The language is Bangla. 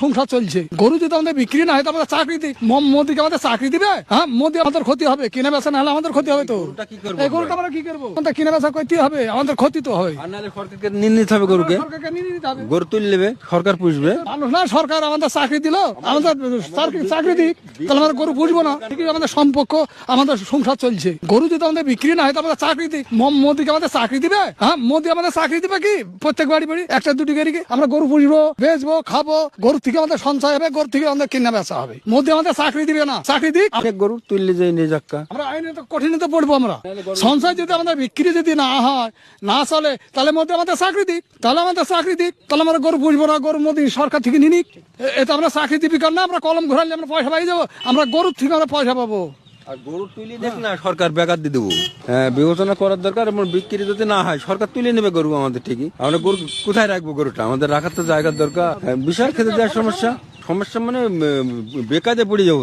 সংসার চলছে। গরু যদি আমাদের বিক্রি না হয় তো আমাদের চাকরি দিই। মোদীকে আমাদের চাকরি দিবে? হ্যাঁ, মোদী আমাদের ক্ষতি হবে, কিনে বেচা না হলে আমাদের ক্ষতি হবে। তো এই গরুটা আমরা কি করবো? আমাদের কিনে বেচা করতে হবে, আমাদের ক্ষতি তো হয়। সরকারকে নিয়ে নিতে হবে, গরুকে সরকারকে নিয়ে নিতে হবে। গরু তুলে নেবে, সরকার পুষবে। মানুষ না, সরকার আমাদের চাকরি দিল, আমাদের চাকরি দিক, তাহলে আমরা গরু পুষবো না। ঠিক আমাদের সম্পর্ক, আমাদের সংসার চলছে। গরু যদি আমাদের বিক্রি না হয় তো আমাদের চাকরি দিই। মোদীকে আমাদের চাকরি দিবে? হ্যাঁ, মোদী আমাদের চাকরি দিবে কি? প্রত্যেক বাড়ি বাড়ি একটা দুটি গাড়ি আমরা গরু পুষবো, বেচবো, খাবো। গরু থেকে আমাদের সঞ্চয় হবে, গরু থেকে আমাদের কিনা বেচা হবে। মোদী আমাদের চাকরি দিবে না, চাকরি দিক। গরু তুললে যাই নিয়ে যাক্কা, আমরা আইনে তো কঠিনতে পড়বো। আমরা সঞ্চয় যদি আমাদের বিক্রি যদি না হয়, না চলে, তাহলে মোদী আমাদের চাকরি দিক, তাহলে আমাদের চাকরি দিক, তাহলে আমরা গরু পুষবো না। গরু মোদী সরকার থেকে নিয়ে নিক। এটা আমরা চাকরি দিবি কারণ না আমরা কলম ঘোরালে আমরা পয়সা পাই যাবো। আমরা গরুর থেকে আমরা পয়সা পাবো। আর গরু তুলে দেখ না, সরকার বেকার দিয়ে দেবো। হ্যাঁ, বিবেচনা করার দরকার। এবং বিক্রি যদি না হয়, সরকার তুলে নেবে গরু আমাদের ঠিকই। আমরা গরু কোথায় রাখবো? গরুটা আমাদের রাখার তো জায়গার দরকার। বিশাল খেতে দেওয়ার সমস্যা মানে বেকারে পড়ে যাবো।